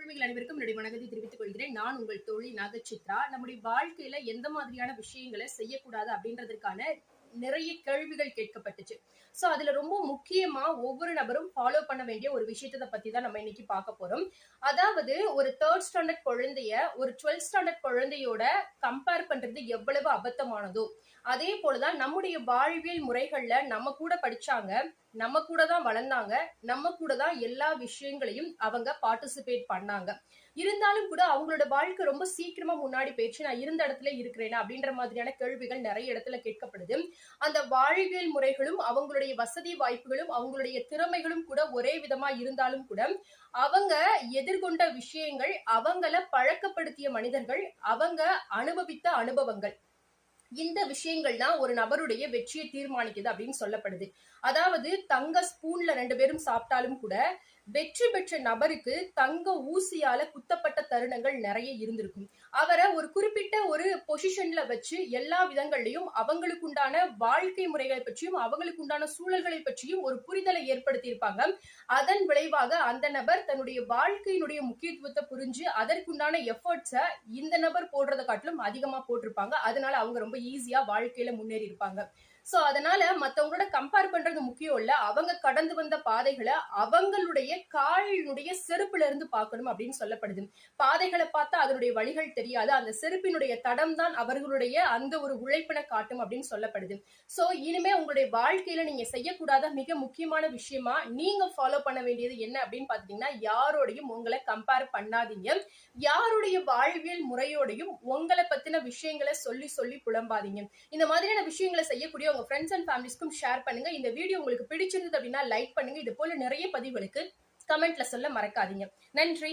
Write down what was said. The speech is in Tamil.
தோல்விகள் அனைவருக்கும் என்னுடைய வணக்கத்தை தெரிவித்துக் கொள்கிறேன். நான் உங்கள் தோழி நாகசித்ரா. நம்முடைய வாழ்க்கையில எந்த மாதிரியான விஷயங்களை செய்யக்கூடாது அப்படின்றதுக்கான நிறைய கேள்விகள் கேட்கப்பட்டுச்சு. சோ அதுல ரொம்ப முக்கியமா ஒவ்வொரு நபரும் ஃபாலோ பண்ண வேண்டிய ஒரு விஷயத்தை பத்தி தான் நம்ம இன்னைக்கு பார்க்க போறோம். அதாவது ஒரு 3rd ஸ்டாண்டர்ட் குழந்தைய ஒரு 12th ஸ்டாண்டர்ட் குழந்தையோட கம்பேர் பண்றது எவ்வளவு அபத்தமானதோ, அதே போலதான் நம்முடைய வாழ்வியல் முறைகள்ல நம்ம கூட படிச்சாங்க, நம்ம கூட தான் வளர்ந்தாங்க, நம்ம கூட தான் எல்லா விஷயங்களையும் அவங்க பார்ட்டிசிபேட் பண்ணாங்க. இருந்தாலும் கூட அவங்களோட வாழ்க்கை ரொம்ப சீக்கிரமா முன்னாடி போயிடுச்சு, நான் இருந்த இடத்துல இருக்கிறேனா அப்படின்ற மாதிரியான கேள்விகள் நிறைய இடத்துல கேட்கப்படுது. அந்த வாழ்வியல் முறைகளும் அவங்களுடைய வசதி வாய்ப்புகளும் அவங்களுடைய திறமைகளும் கூட ஒரே விதமா இருந்தாலும் கூட அவங்க எதிர்கொண்ட விஷயங்கள், அவங்கள பழக்கப்படுத்திய மனிதர்கள், அவங்க அனுபவித்த அனுபவங்கள், இந்த விஷயங்கள் தான் ஒரு நபருடைய வெற்றியை தீர்மானிக்குது அப்படின்னு சொல்லப்படுது. அதாவது தங்க ஸ்பூன்ல 2 பேரும் சாப்பிட்டாலும் கூட வெற்றி பெற்ற நபருக்கு தங்க ஊசியால குத்தப்பட்ட தருணங்கள் நிறைய இருந்திருக்கும். அவரை ஒரு குறிப்பிட்ட ஒரு பொசிஷன்ல வச்சு எல்லா விதங்கள்லயும் அவங்களுக்கு உண்டான வாழ்க்கை முறைகளை பற்றியும் அவங்களுக்கு உண்டான சூழல்களை பற்றியும் ஒரு புரிதலை ஏற்படுத்தி இருப்பாங்க. அதன் விளைவாக அந்த நபர் தன்னுடைய வாழ்க்கையினுடைய முக்கியத்துவத்தை புரிஞ்சு அதற்குண்டான எஃபர்ட்ஸ இந்த நபர் போடுறதை காட்டிலும் அதிகமா போட்டிருப்பாங்க. அதனால அவங்க ரொம்ப ஈஸியா வாழ்க்கையில முன்னேறி இருப்பாங்க. சோ அதனால மத்தவங்களோட கம்பேர் பண்றது முக்கியம் இல்ல, அவங்க கடந்து வந்த பாதைகளை அவங்களுடைய காலினுடைய செருப்புல இருந்து பார்க்கணும் அப்படின்னு சொல்லப்படுது. பாதைகளை பார்த்தா அதனுடைய வழிகள் தெரியாது, அந்த செருப்பினுடைய தடம் தான் அவர்களுடைய அந்த ஒரு உழைப்பினை காட்டும் அப்படின்னு சொல்லப்படுது. சோ இனிமே உங்களுடைய வாழ்க்கையில நீங்க செய்யக்கூடாத மிக முக்கியமான விஷயமா நீங்க ஃபாலோ பண்ண வேண்டியது என்ன அப்படின்னு பாத்தீங்கன்னா, யாரோடையும் உங்களை கம்பேர் பண்ணாதீங்க. யாருடைய வாழ்வியல் முறையோடையும் உங்களை பத்தின விஷயங்களை சொல்லி சொல்லி புலம்பாதீங்க. இந்த மாதிரியான விஷயங்களை செய்யக்கூடிய உங்க ஃப்ரெண்ட்ஸ் அண்ட் ஃபேமிலிஸ்க்கும் ஷேர் பண்ணுங்க. இந்த வீடியோ உங்களுக்கு பிடிச்சிருந்தது அப்படின்னா லைக் பண்ணுங்க. இது போல நிறைய பதிவுகளுக்கு கமெண்ட்ல சொல்ல மறக்காதீங்க. நன்றி.